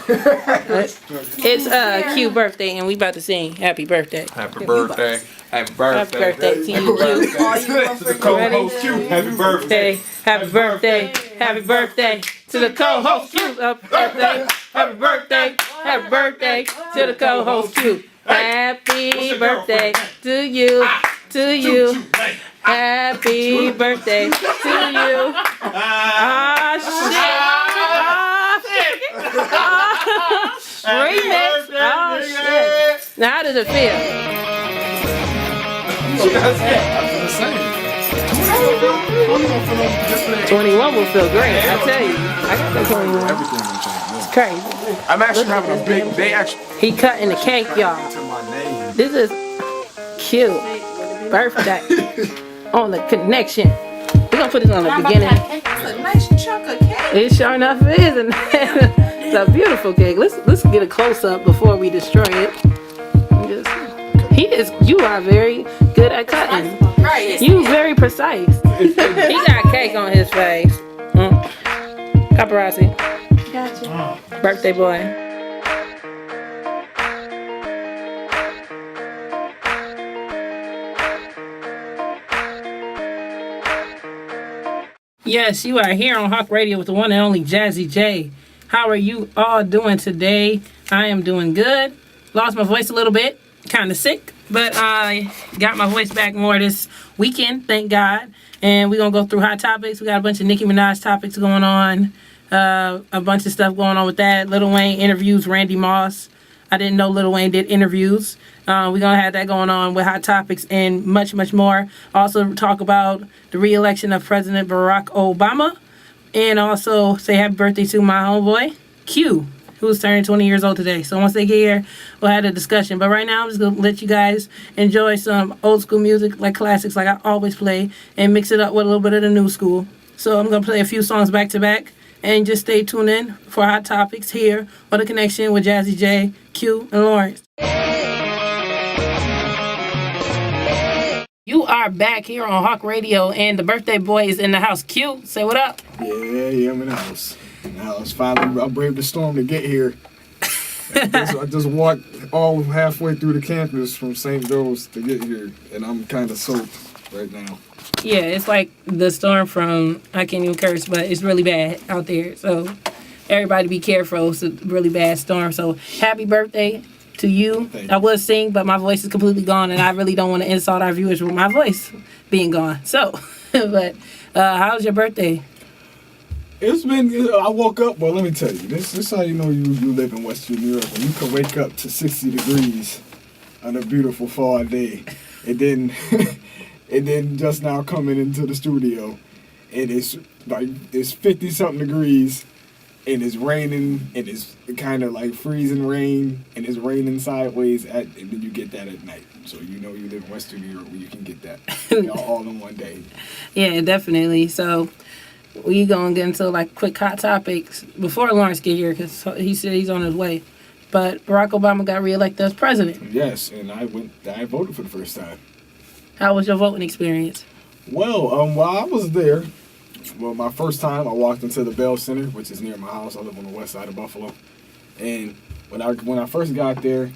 It's Q birthday, and we about to sing Happy Birthday. Happy birthday. Happy birthday. Happy birthday to you, Q. To the co-host Q. Happy birthday. Happy birthday. Happy birthday to the co-host Q. Happy birthday. Happy birthday. Happy birthday to the co-host Q. Happy birthday to you. To you. Happy birthday to you. Ah, shit. Remix. Oh, shit. Now, how does it feel? I feel the same. 21 will feel great, I tell you. I got that 21. Everything will change. It's crazy. I'm actually having a big day. He cutting the cake, y'all. This is cute. Birthday on the connection. We're gonna put this on the beginning. That's a nice chunk of cake. It sure enough is, and it's a beautiful cake. Let's get a close up before we destroy it. You are very good at cutting. Right. You very precise. He got cake on his face. Paparazzi. Gotcha. Birthday boy. Yes, you are here on Hawk Radio with the one and only Jazzy J. How are you all doing today? I am doing good. Lost my voice a little bit. Kind of sick. But I got my voice back more this weekend, thank God. And we're going to go through hot topics. We got a bunch of Nicki Minaj topics going on. A bunch of stuff going on with that. Lil Wayne interviews Randy Moss. I didn't know Lil Wayne did interviews. We're going to have that going on with hot topics and much, much more. Also talk about the re-election of President Barack Obama. And also say happy birthday to my homeboy, Q, who's turning 20 years old today. So once they get here, we'll have a discussion. But right now, I'm just going to let you guys enjoy some old school music, like classics, like I always play, and mix it up with a little bit of the new school. So I'm going to play a few songs back to back. And just stay tuned in for hot topics here on The Connection with Jazzy J, Q, and Lawrence. You are back here on Hawk Radio, and the birthday boy is in the house. Q, say what up. Yeah, I'm in the house. Finally, I braved the storm to get here. I just walked all halfway through the campus from St. Joe's to get here, and I'm kind of soaked right now. Yeah, it's like the storm from, I can't even curse, but it's really bad out there. So everybody be careful. It's a really bad storm. So happy birthday to you. I would sing, but my voice is completely gone, and I really don't want to insult our viewers with my voice being gone. So, but how's your birthday? It's been, I woke up, well, let me tell you, this is how you know you live in Western New York. When you can wake up to 60 degrees on a beautiful fall day, and then... And then just now coming into the studio, and it's 50-something degrees, and it's raining, and it's kind of like freezing rain, and it's raining sideways, and then you get that at night. So you know you live in Western New York where you can get that all in one day. Yeah, definitely. So we gonna get into like quick hot topics before Lawrence get here because he said he's on his way. But Barack Obama got reelected as president. Yes, and I voted for the first time. How was your voting experience? Well, while I was there, my first time I walked into the Bell Center, which is near my house. I live on the west side of Buffalo. And when I first got there,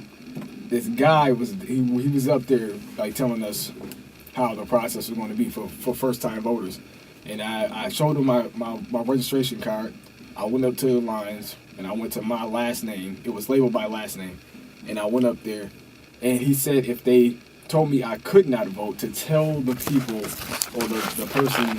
this guy was up there like telling us how the process was going to be for first time voters. And I showed him my registration card. I went up to the lines and I went to my last name. It was labeled by last name. And I went up there and he said if they told me I could not vote, to tell the people or the person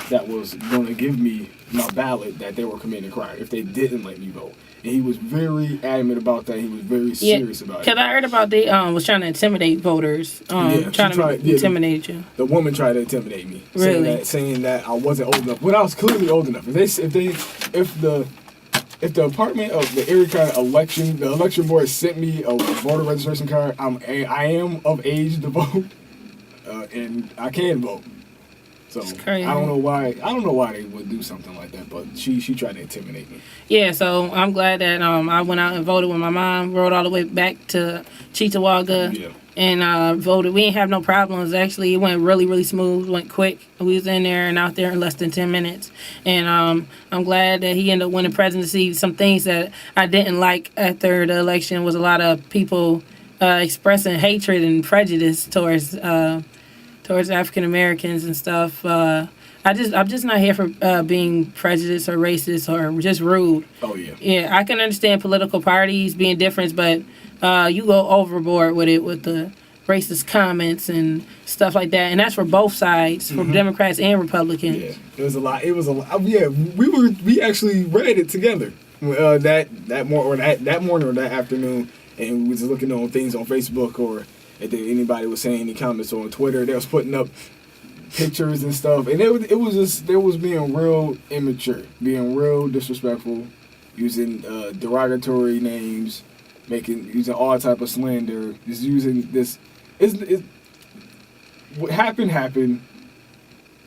that was going to give me my ballot that they were committing a crime if they didn't let me vote. And he was very adamant about that. He was very serious about it. Because I heard about they was trying to intimidate voters. Trying to intimidate you. The woman tried to intimidate me. Really? Saying that I wasn't old enough. When I was clearly old enough. If the Department of the Erie County election, the election board sent me a voter registration card, I am of age to vote, and I can vote. So I don't know why they would do something like that, but she tried to intimidate me. Yeah, so I'm glad that I went out and voted with my mom, rode all the way back to Cheektowaga, and voted. We didn't have no problems. Actually, it went really, really smooth. Went quick. We was in there and out there in less than 10 minutes. And I'm glad that he ended up winning presidency. Some things that I didn't like after the election was a lot of people expressing hatred and prejudice towards African Americans and stuff. I'm just not here for being prejudiced or racist or just rude. Oh yeah. Yeah, I can understand political parties being different, but you go overboard with it with the racist comments and stuff like that, and that's for both sides, for Democrats and Republicans. Yeah, it was a lot. Yeah, we actually read it together that morning or that afternoon, and we was looking on things on Facebook, or if anybody was saying any comments on Twitter, they was putting up pictures and stuff, and it was being real immature, being real disrespectful, using derogatory names, using all type of slander, just using this. What happened.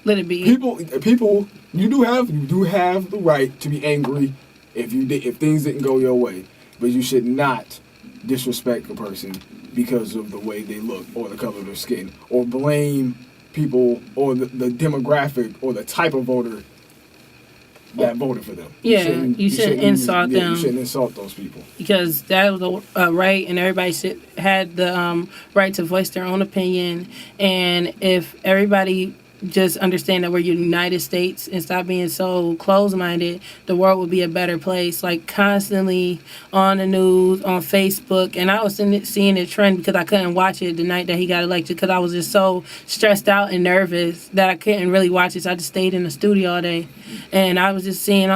Let it be. People, you do have the right to be angry if things didn't go your way, but you should not disrespect a person because of the way they look or the color of their skin, or blame people or the demographic or the type of voter that voted for them. Yeah, you shouldn't insult them. You shouldn't insult those people. Because that was a right, and everybody had the right to voice their own opinion. And if everybody just understand that we're United States and stop being so closed-minded, the world would be a better place. Like, constantly on the news, on Facebook, and I was seeing it trend because I couldn't watch it the night that he got elected because I was just so stressed out and nervous that I couldn't really watch it, so I just stayed in the studio all day. And I was just seeing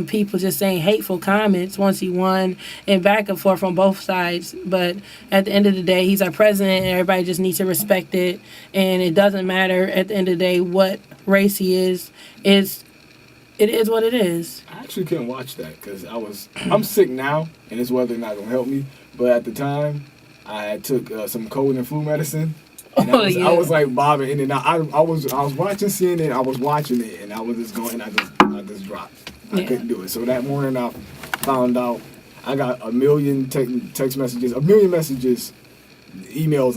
people just saying hateful comments once he won, and back and forth on both sides. But at the end of the day, he's our president, and everybody just needs to respect it. And it doesn't matter at the end of the day what race he is. It is what it is. I actually couldn't watch that because I'm sick now, and this weather not gonna help me. But at the time, I took some cold and flu medicine. And I was like bobbing in and out. I was watching CNN. I was watching it, and I was just going. I just dropped. I couldn't do it. So that morning, I found out I got a million text messages, emails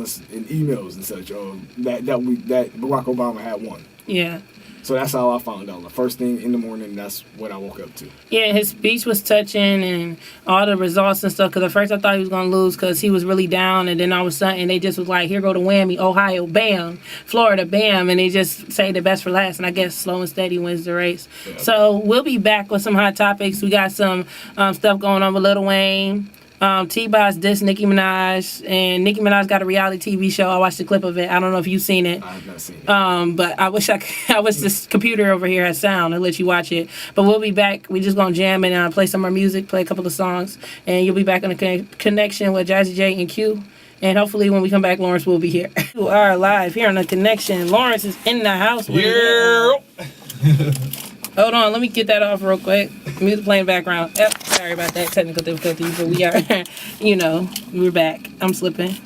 and such. That Barack Obama had won. Yeah. So that's how I found out. The first thing in the morning, that's what I woke up to. Yeah, his speech was touching and all the results and stuff. Because at first I thought he was going to lose because he was really down. And then all of a sudden they just was like, here go the whammy. Ohio, bam. Florida, bam. And they just say the best for last. And I guess slow and steady wins the race. Yeah. So we'll be back with some hot topics. We got some stuff going on with Lil Wayne. T-boz dissed Nicki Minaj, and Nicki Minaj got a reality TV show. I watched the clip of it. I don't know if you've seen it. I have not seen it. But I wish I wish this computer over here has sound. I'll let you watch it. But we'll be back. We just gonna jam and play some more music, play a couple of songs, and you'll be back on the connection with Jazzy J and Q. And hopefully when we come back, Lawrence will be here. We are live here on the connection. Lawrence is in the house. Yeah. Hold on, let me get that off real quick. Music playing background. Yep, sorry about that technical difficulty, but we are, we're back. I'm slipping.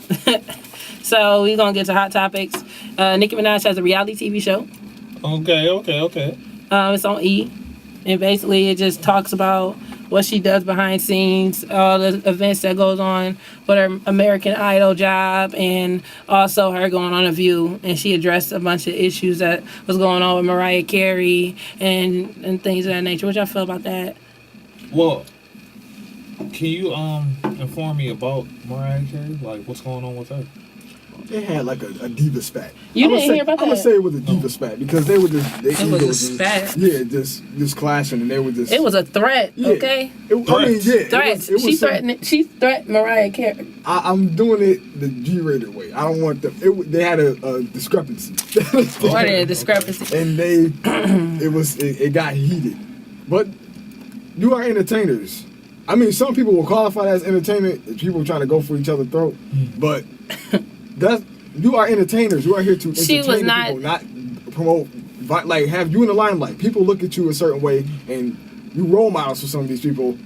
So we're going to get to hot topics. Nicki Minaj has a reality TV show. Okay. It's on E! And basically it just talks about what she does behind scenes, all the events that goes on with her American Idol job, and also her going on A View. And she addressed a bunch of issues that was going on with Mariah Carey and things of that nature. What y'all feel about that? Well, can you inform me about Mariah Carey? Like, what's going on with her? They had like a diva spat. You didn't hear about that? I'm gonna say it was a diva spat because they were just. It was a spat. Yeah, just clashing, and they were just. It was a threat. Yeah. Okay. Threats. She threatened Mariah Carey. I'm doing it the G-rated way. I don't want them. They had a discrepancy. What a discrepancy. And it got heated, but you are entertainers. I mean, some people will qualify that as entertainment. People trying to go for each other's throat, but. You are entertainers. You are here to entertain people, not promote. Like, have you in the limelight. People look at you a certain way, and you role models for some of these people,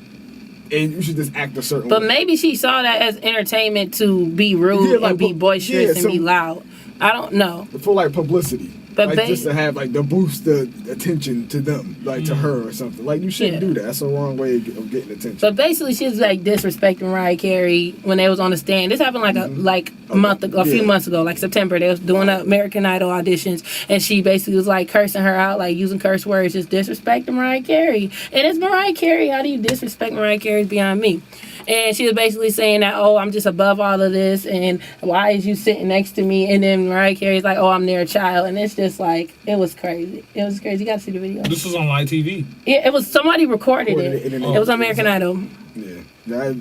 and you should just act a certain way. But maybe she saw that as entertainment to be rude and be boisterous and be loud. I don't know. For like publicity. But like just to have like to boost the attention to them, like to her or something. Like you shouldn't do that. That's the wrong way of getting attention. But basically, she was like disrespecting Mariah Carey when they was on the stand. This happened like a few months ago, like September. They was doing American Idol auditions, and she basically was like cursing her out, like using curse words, just disrespecting Mariah Carey. And it's Mariah Carey. How do you disrespect Mariah Carey? Is beyond me. And she was basically saying that, oh, I'm just above all of this, and why is you sitting next to me? And then Mariah Carey's like, oh, I'm their child. And it's just like, it was crazy. It was crazy. You got to see the video. This was on live TV. Yeah, it was, somebody recorded it. It was American Idol. Yeah.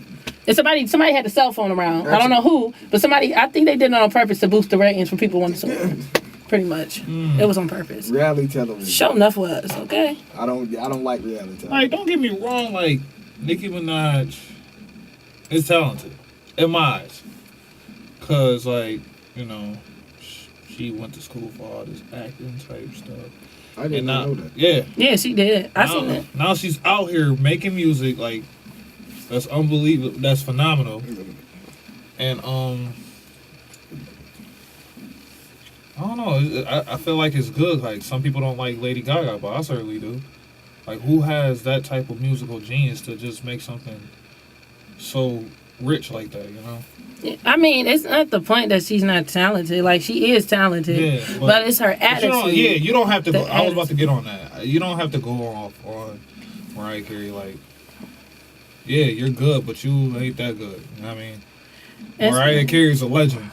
And somebody had a cell phone around. I don't know who, but somebody, I think they did it on purpose to boost the ratings for people wanting to see it. Pretty much. It was on purpose. Reality television. Sure enough was, okay? I don't like reality television. Like, don't get me wrong, like, Nicki Minaj is talented, in my eyes. Because, like, you know, she went to school for all this acting type stuff. I didn't know that. Yeah. Yeah, she did. I seen it. Now she's out here making music, like, that's unbelievable. That's phenomenal. And, I don't know. I feel like it's good. Like, some people don't like Lady Gaga, but I certainly do. Like, who has that type of musical genius to just make something so rich like that, you know? I mean, it's not the point that she's not talented. Like, she is talented. Yeah, but it's her attitude. You don't have to go. I was about to get on that. You don't have to go off on Mariah Carey. Like, yeah, you're good, but you ain't that good. You know what I mean? Mariah Carey's a legend.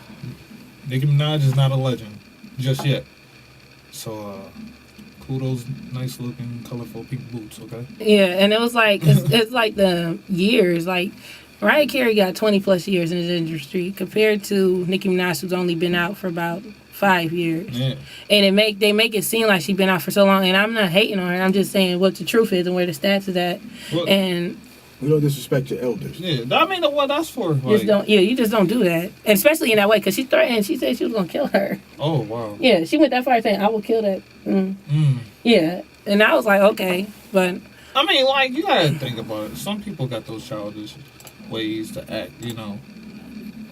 Nicki Minaj is not a legend just yet. So, kudos, nice looking, colorful pink boots, okay? Yeah, and it was like, it's like the years. Like, Mariah Carey got 20 plus years in this industry compared to Nicki Minaj, who's only been out for about 5 years. Yeah. And they make it seem like she's been out for so long. And I'm not hating on her. I'm just saying what the truth is and where the stats is at. Well, and you don't disrespect your elders. Yeah, I mean, what that's for. Like, you just don't do that. And especially in that way, because she threatened, she said she was going to kill her. Oh, wow. Yeah, she went that far saying, I will kill that. Yeah. And I was like, okay. But I mean, like, you gotta think about it. Some people got those childish ways to act, you know.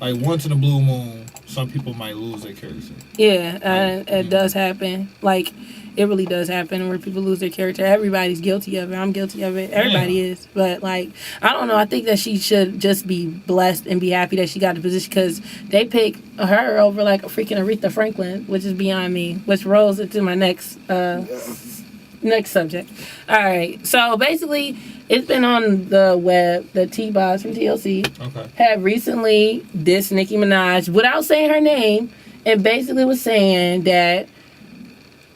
Like, once in a blue moon, some people might lose their character. Yeah, it does happen. Like, it really does happen where people lose their character. Everybody's guilty of it. I'm guilty of it. Everybody is. But, like, I don't know. I think that she should just be blessed and be happy that she got the position because they picked her over, like, a freaking Aretha Franklin, which is beyond me, which rolls into my next subject. All right. So, basically, it's been on the web that T-boz from TLC had recently dissed Nicki Minaj without saying her name and basically was saying that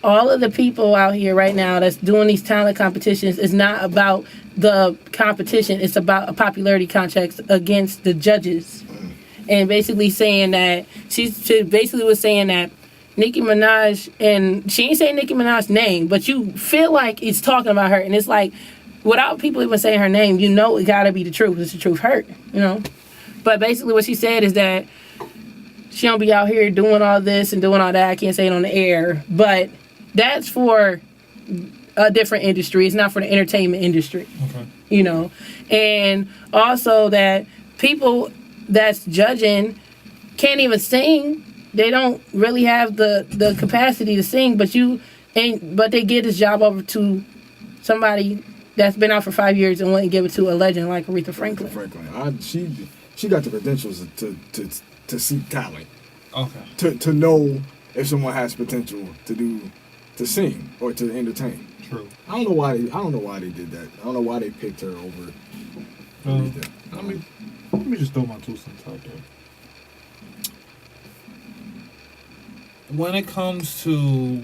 all of the people out here right now that's doing these talent competitions is not about the competition. It's about a popularity contest against the judges. And basically saying that she basically was saying that Nicki Minaj, and she ain't saying Nicki Minaj's name, but you feel like it's talking about her. And it's like, without people even saying her name, you know it gotta be the truth. It's the truth hurt, you know? But basically what she said is that she don't be out here doing all this and doing all that. I can't say it on the air. But that's for a different industry. It's not for the entertainment industry. Okay. You know? And also that people that's judging can't even sing. They don't really have the capacity to sing, but they give this job over to somebody that's been out for 5 years and wouldn't give it to a legend like Aretha Franklin. She got the credentials to seek talent. Okay. To know if someone has potential to sing or to entertain. True. I don't know why they did that. I don't know why they picked her over. Let me just throw my 2 cents out there. When it comes to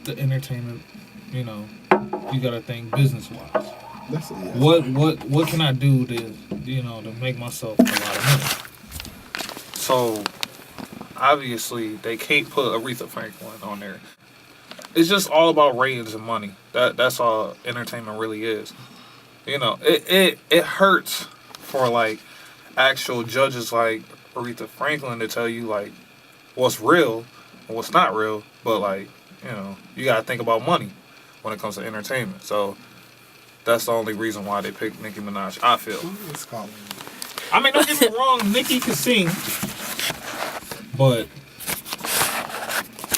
the entertainment, you know, you gotta think business-wise. What can I do to make myself a lot of money? So obviously they can't put Aretha Franklin on there. It's just all about ratings and money. That's all entertainment really is. You know, it hurts for like actual judges like Aretha Franklin to tell you like what's real and what's not real, but like, you know, you gotta think about money when it comes to entertainment. So that's the only reason why they picked Nicki Minaj, I feel. I mean, don't get me wrong, Nicki can sing, but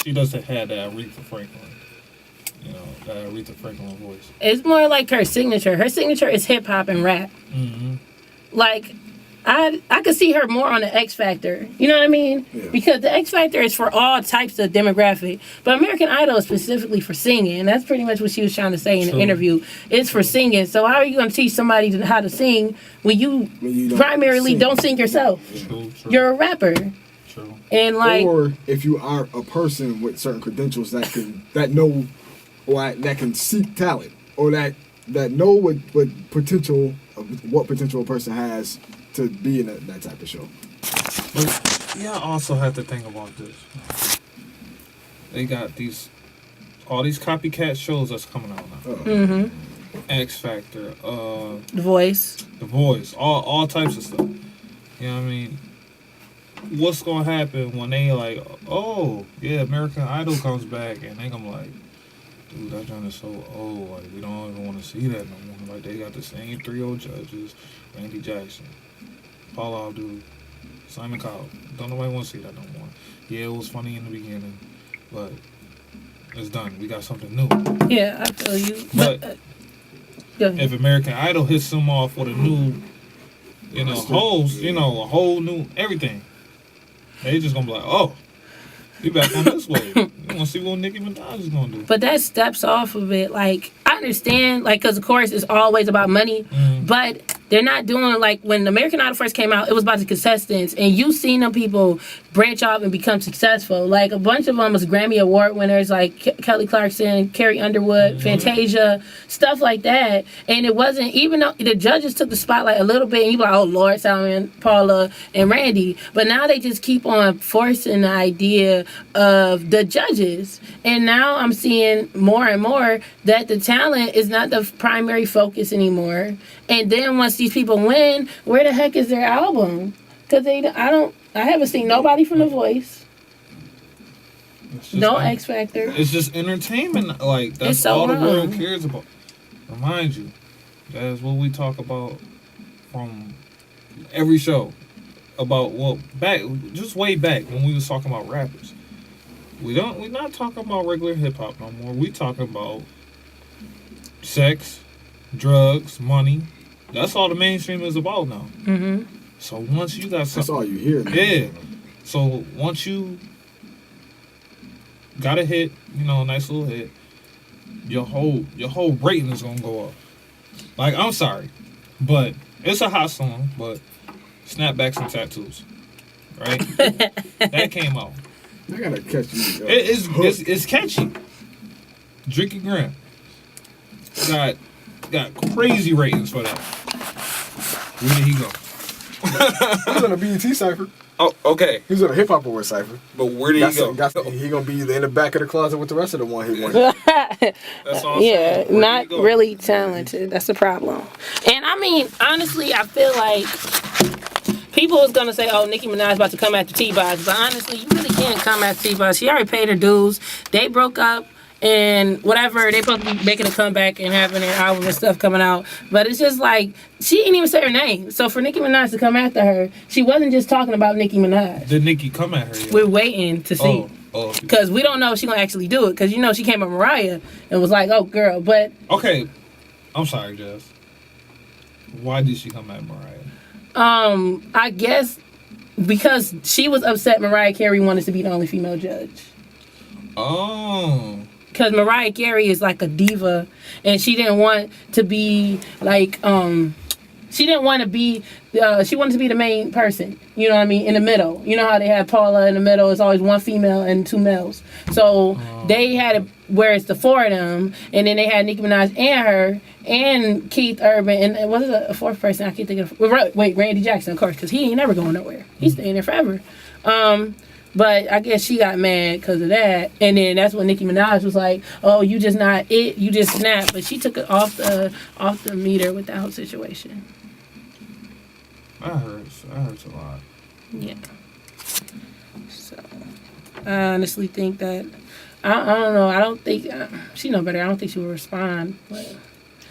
She doesn't have that Aretha Franklin. That Aretha Franklin voice. It's more like her signature. Her signature is hip hop and rap. Mm-hmm. Like, I could see her more on the X Factor. You know what I mean? Yeah. Because the X Factor is for all types of demographic. But American Idol is specifically for singing. And that's pretty much what she was trying to say in the interview. It's for singing. So how are you going to teach somebody how to sing when you primarily don't sing yourself? True. You're a rapper. True. And like, or if you are a person with certain credentials that can that can seek talent, or that know what potential a person has to be in that type of show. But yeah, I also have to think about this. They got all these copycat shows that's coming out now. X Factor, The Voice, all types of stuff. You know what I mean? What's gonna happen when they like, oh yeah, American Idol comes back, and they gonna like, dude, that joint is so old. Like, we don't even want to see that no more. Like, they got the same 3 old judges: Randy Jackson, Paula Abdul, Simon Cowell. Don't nobody want to see that no more. Yeah, it was funny in the beginning, but it's done. We got something new. Yeah, I feel you. But if American Idol hits them off with a new, host, a whole new everything, they just gonna be like, oh, we back on this way. You want to see what Nicki Minaj is gonna do? But that steps off of it. Like, I understand, like, because of course it's always about money, but they're not doing, like, when American Idol first came out, it was about the contestants, and you seen them people branch off and become successful. Like, a bunch of them was Grammy Award winners, like Kelly Clarkson, Carrie Underwood, Fantasia, stuff like that. And it wasn't, even though the judges took the spotlight a little bit, and you be like, oh, Lord, Salmon, Paula, and Randy. But now they just keep on forcing the idea of the judges. And now I'm seeing more and more that the talent is not the primary focus anymore. And then once these people win, where the heck is their album? Because I haven't seen nobody from The Voice. No X Factor. It's just entertainment. Like, that's so all the wrong. world cares about. Remind you, that's what we talk about from every show. About just way back when we was talking about rappers. We're not talking about regular hip hop no more. We talking about sex, drugs, money. That's all the mainstream is about now. So once you got something, that's all you hear. Man. Yeah. So once you got a hit, a nice little hit, your whole rating is gonna go up. Like, I'm sorry, but it's a hot song, but Snapbacks and Tattoos, right? That came out. I gotta catch you. It's catchy. Drinking Graham got crazy ratings for that. Where did he go? He's on a BET cipher. Oh, okay. He's on a hip hop award cipher. But where did he go? He gonna be in the back of the closet with the rest of the one hit wonders. That's all I'm saying. Not really talented. That's the problem. And I mean, honestly, I feel like people was gonna say, "Oh, Nicki Minaj about to come after T-boz," but honestly, you really can't come after T-boz. She already paid her dues. They broke up. And whatever, they supposed to be making a comeback and having their album and stuff coming out. But it's just like, she didn't even say her name. So for Nicki Minaj to come after her, she wasn't just talking about Nicki Minaj. Did Nicki come at her yet? We're waiting to see. Because we don't know if she's going to actually do it. Because, she came at Mariah and was like, oh, girl. But... Okay. I'm sorry, Jazz. Why did she come at Mariah? I guess because she was upset Mariah Carey wanted to be the only female judge. Oh... Because Mariah Carey is like a diva, and she didn't want to be like, she didn't want to be, she wanted to be the main person, you know what I mean, in the middle. You know how they have Paula in the middle, it's always one female and 2 males. So they had it where it's the 4 of them, and then they had Nicki Minaj and her, and Keith Urban, and was it a 4th person? I can't think of, wait, Randy Jackson, of course, because he ain't never going nowhere. He's staying there forever. But I guess she got mad because of that. And then that's when Nicki Minaj was like, oh, you just not it. You just snapped. But she took it off the meter with that whole situation. That hurts. That hurts a lot. Yeah. So, I honestly think that, I don't know. I don't think, she know better. I don't think she will respond. But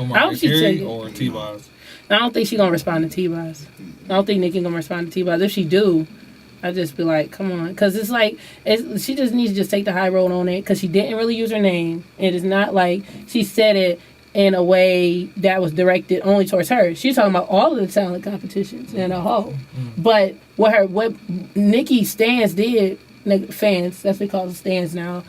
Mariah Carey or T-boz? I don't think she's going to respond to T-boz. I don't think Nicki going to respond to T-boz. If she do, I just be like, come on, because it's like she just needs to just take the high road on it, because she didn't really use her name. It is not like she said it in a way that was directed only towards her. She's talking about all of the talent competitions in a whole. But what Nicki stans did, fans, that's what we call them stans now,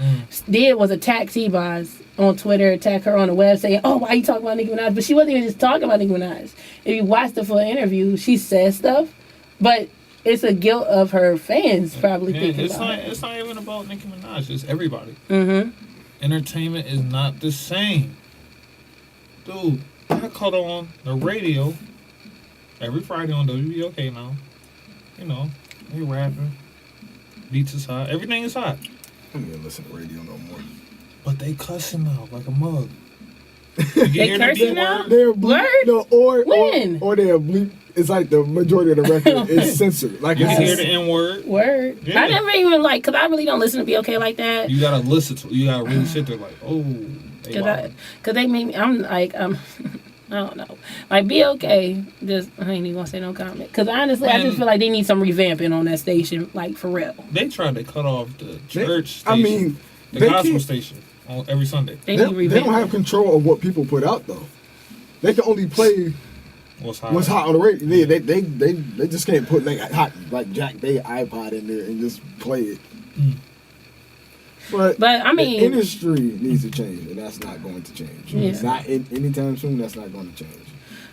did was attack T-boz on Twitter, attack her on the web, saying, oh, why you talking about Nicki Minaj? But she wasn't even just talking about Nicki Minaj. If you watch the full interview, she says stuff, but it's a guilt of her fans probably thinking about it. It's not even about Nicki Minaj. It's everybody. Mm-hmm. Entertainment is not the same. Dude, I caught on the radio every Friday on WBOK now. You know, they rapping. Beats is hot. Everything is hot. I don't even listen to radio no more. But they cussing now like a mug. They cursing now? They're bleep. Word? No, When? or they're bleep. It's like the majority of the record is censored. Like You it's can hear the N-word. Word. Yeah. I never even because I really don't listen to BOK like that. You gotta listen to it. You gotta really sit there like, oh, they wild. Cause they make me. I'm like I don't know. Like BOK. Just I ain't even gonna say no comment. Cause honestly, I just feel like they need some revamping on that station. Like for real. They tried to cut off the church station. The they gospel can't- station on every Sunday. They They, need they revamping. don't have control of what people put out though. They can only play What's hot? what's hot on the radio. They just can't put like jack their iPod in there and just play it. But I mean, the industry needs to change, and that's not going to change. Yeah. Not anytime soon. That's not going to change.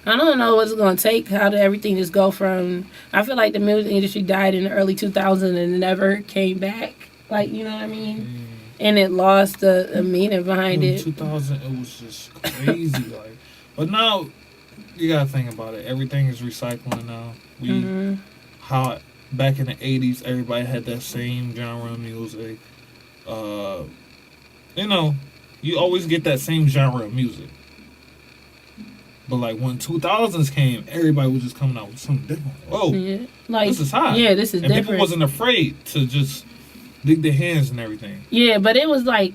I don't know what's going to take. How did everything just go from? I feel like the music industry died in the early 2000s and never came back. Like, you know what I mean? And it lost the meaning behind In it. 2000, it was just crazy. Like, but now you gotta think about it. Everything is recycling now. How back in the 80s, everybody had that same genre of music. You know, you always get that same genre of music. But like when 2000s came, everybody was just coming out with something different. Whoa, Yeah. Like, this is hot. Yeah, this is and different. people wasn't afraid to just dig their hands and everything. Yeah, but it was like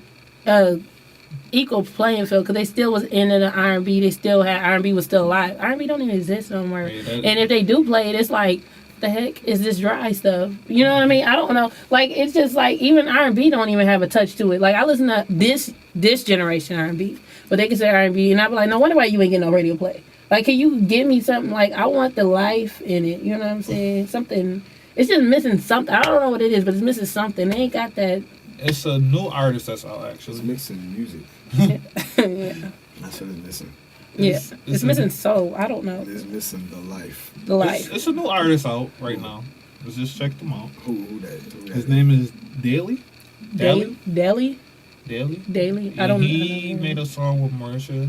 equal playing field because they still was into the R&B. They still had R&B was still alive. R&B don't even exist no more. Yeah, and if they do play it, it's like, the heck is this dry stuff? You know what I mean? I don't know. Like it's just like even R&B don't even have a touch to it. Like I listen to this generation R&B, but they can say R&B, and I be like, no wonder why you ain't getting no radio play. Like, can you give me something like I want the life in it? You know what I'm saying? Something. It's just missing something. I don't know what it is, but it's missing something. They ain't got that. It's a new artist that's out actually. It's mixing music. Yeah. That's what it's missing. It's missing soul. I don't know. It's missing the life. The life. It's a new artist out right now. Let's just check them out. Who that? His name is Daly. Daily. I don't know. He made a song with Marsha.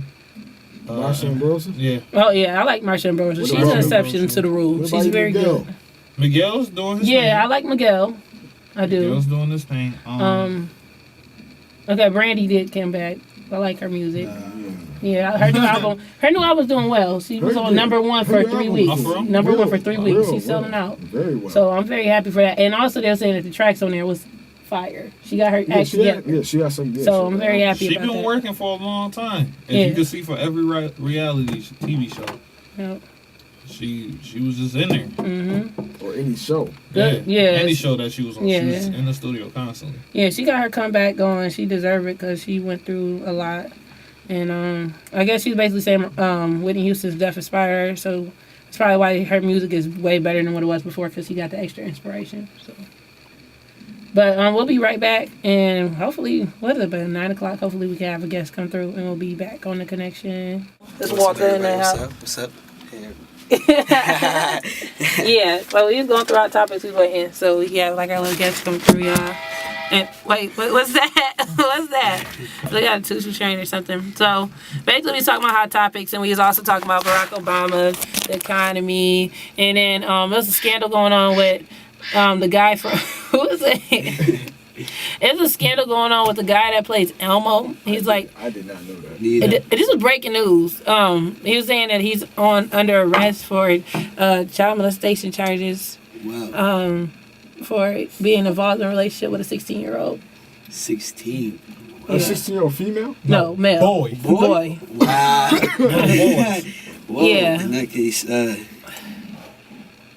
Marsha Ambrosius? Yeah. Oh yeah, I like Marsha Ambrosius. What She's about an exception Ambrosius? to the rule. What She's about very Miguel? good. Miguel's doing his thing. Yeah, I like Miguel. I do. Miguel's doing his thing. Okay, Brandy did come back. I like her music. Yeah, her new album's doing well. She was on number one for 3 weeks. Number one for 3 weeks. She's selling out. Very well. So I'm very happy for that. And also they're saying that the tracks on there was fire. She got her act together. She got some. So I'm very happy She's about that. been working for a long time. As Yeah. you can see for every reality TV show. Yep. She was just in there. Mm-hmm. Or any show. Yeah. Any show that she was on. Yeah. She was in the studio constantly. Yeah, she got her comeback going. She deserved it because she went through a lot. And I guess she's basically saying Whitney Houston's death inspired her. So it's probably why her music is way better than what it was before because he got the extra inspiration. So, but we'll be right back. And hopefully, what is it, about 9 o'clock? Hopefully we can have a guest come through and we'll be back on the connection. Just walk in the house. What's up? Yeah, well, we was going through our topics we waiting, so we got like our little guests come through, y'all. And wait, what's that? What's that? We got a tutu train or something. So basically, we was talking about hot topics, and we was also talking about Barack Obama, the economy, and then there's a scandal going on with the guy from who is it? There's a scandal going on with the guy that plays Elmo. He's like, I did not know that. this was breaking news. He was saying that he's under arrest for child molestation charges. Wow. For being involved in a relationship with a 16-year-old. 16. A 16-year-old female? No, male. Boy. Wow. Boy. Whoa. Yeah. In that case,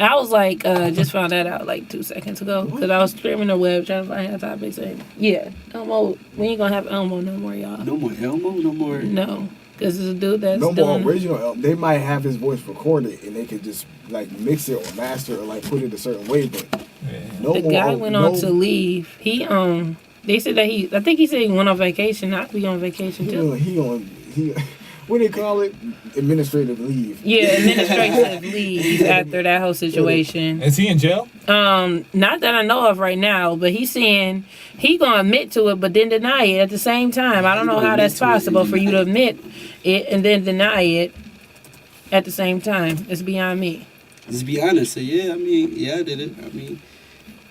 I was like, just found that out like 2 seconds ago because I was streaming the web trying to find out topics. And yeah, Elmo, we ain't gonna have Elmo no more, y'all. No more Elmo, no more. No, because it's a dude that's No doing. more original Elmo. They might have his voice recorded and they could just like mix it or master it or like put it a certain way, but no The more. guy went on to leave. He they said that I think he said he went on vacation. I'd be on vacation too. He what do they call it? Administrative leave. Yeah, administrative leave after that whole situation. Is he in jail? Not that I know of right now, but he's saying he gonna admit to it, but then deny it at the same time. I don't know how that's possible for you to admit it and then deny it at the same time. It's beyond me. Let's be honest. So yeah, I mean, yeah, I did it. I mean,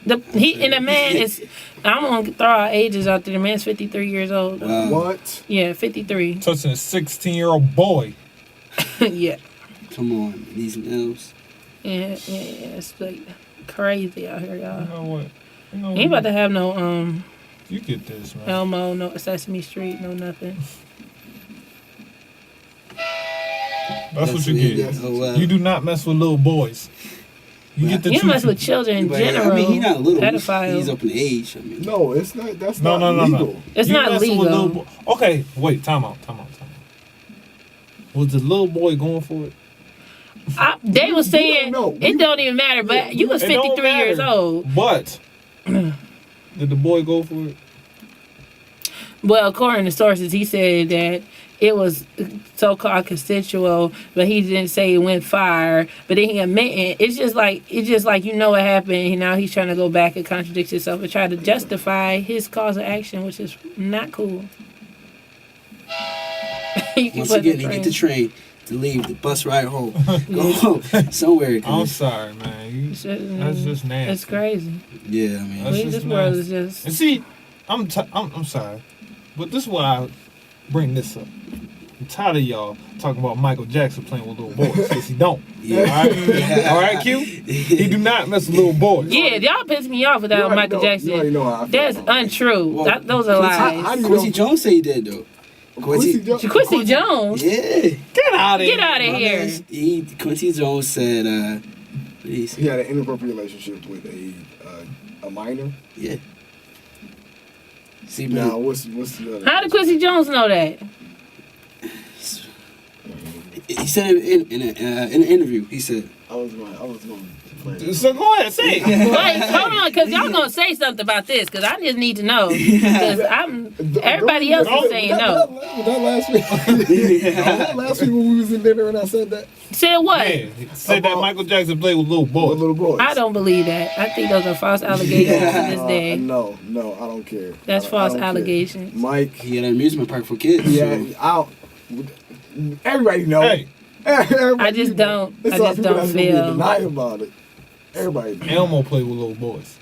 The man is. I'm gonna throw our ages out there. The man's 53 years old. What? Yeah, 53. Touching a 16-year-old boy. Yeah. come on, these males. Yeah. It's like crazy out here, y'all. You know what? Ain't about to have no You get this, man. Elmo, no Sesame Street, no nothing. That's what you get. Yes. Oh, wow. You do not mess with little boys. You get the You mess choo-choo. with children in But, general. I mean, he's not little. Pedophile. He's up in age. I mean, No, it's not. That's No, not no, legal. no. It's You not messing with legal. little okay, wait, time out. Was the little boy going for it? They was saying don't know. it don't even matter, but you was It don't 53 years matter. old. But did the boy go for it? Well, according to sources, he said that it was so-called consensual, but he didn't say it went fire. But then he admitted it's just like you know what happened. And now he's trying to go back and contradict himself and try to justify his cause of action, which is not cool. once again, he get the train to leave, the bus ride home, go home somewhere. I'm sorry, man. That's just nasty. It's crazy. Yeah, I mean, That's This just world nasty. is just. And see, I'm sorry, but this is why I bring this up. I'm tired of y'all talking about Michael Jackson playing with little boys, because he don't. Yeah. All right? All right, Q? He do not mess with little boys. Yeah, y'all piss me off with that You already Michael know- Jackson. you already know how I feel That's about it. untrue. Well, Those are How lies. do you Quincy know- Jones say he did though. Quincy Jones. Quincy Jones. Yeah, Get out of here. Get out of here. Quincy Jones said, what did he say? He had an inappropriate relationship with a minor. Yeah. See, Now, but what's the other? How did Quincy Jones know that? he said it in an interview. He said, I was going to play it. So go ahead, say it. Wait, hold on, because y'all gonna say something about this, because I just need to know. Because everybody else is saying no. Was that last week? Was that last week when we was in dinner and I said that? Said what? Yeah, said that Michael Jackson played with little With boys. little boys. I don't believe that. I think those are false allegations to this day. No, I don't care. That's I false don't care. allegations. Mike, he had an amusement park for kids. yeah, everybody know. Hey, Everybody I just know. don't. There's I some just people don't that's gonna be in feel. denial about it. Everybody know. Elmo played with little boys.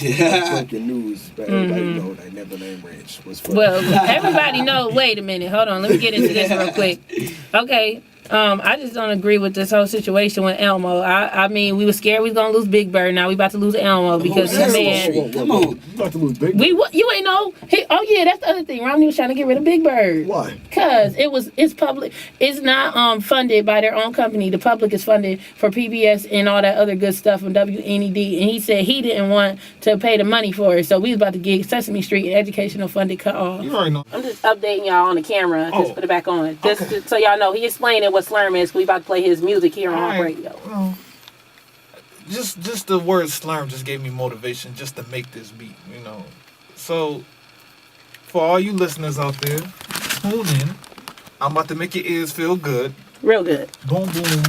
Breaking news, but everybody know that Neverland Ranch was for Well, everybody know. Wait a minute. Hold on. Let me get into this real quick. Okay. I just don't agree with this whole situation with Elmo. I mean, we were scared we was gonna lose Big Bird. Now we about to lose Elmo because this man. Come on. You about to lose Big Bird. You ain't know. Oh yeah, that's the other thing. Romney was trying to get rid of Big Bird. Why? Cause it's public. It's not funded by their own company. The public is funded for PBS and all that other good stuff from WNED. And he said he didn't want to pay the money for it, so we was about to get Sesame Street and educational funding cut off. You already know. I'm just updating y'all on the camera. Just Oh. put it back on. Just Okay. so y'all know, he explained what Slurm is. 'Cause we about to play his music here on Hawk Alright. Radio. Well, just the word slurm just gave me motivation just to make this beat, you know. So, for all you listeners out there, tune in. I'm about to make your ears feel good. Real good. Boom, boom,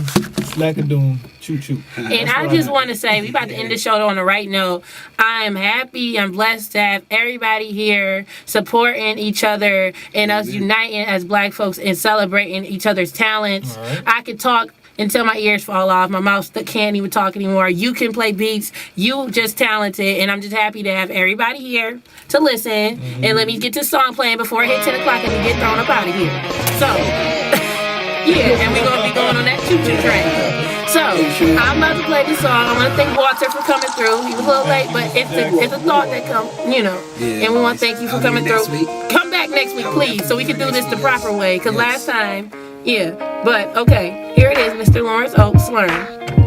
slack-a-doom, choo-choo. And I just want to say, we about to end the show on the right note. I am happy, I'm blessed to have everybody here supporting each other and us uniting as black folks and celebrating each other's talents. All right. I could talk until my ears fall off. My mouth can't even talk anymore. You can play beats. You just talented. And I'm just happy to have everybody here to listen. And let me get this song playing before it hit 10 o'clock and we get thrown up out of here. So... yeah, and we're going to be going on that choo-choo train. So, I'm about to play this song. I want to thank Walter for coming through. He was a little late, but it's a thought that comes, you know. Yeah, And we want to thank you for I'll coming be through. next week. Come back next week, please, so we can do this the proper way. Because last time, yeah. But, okay, here it is, Mr. Lawrence Oaks, Slurm.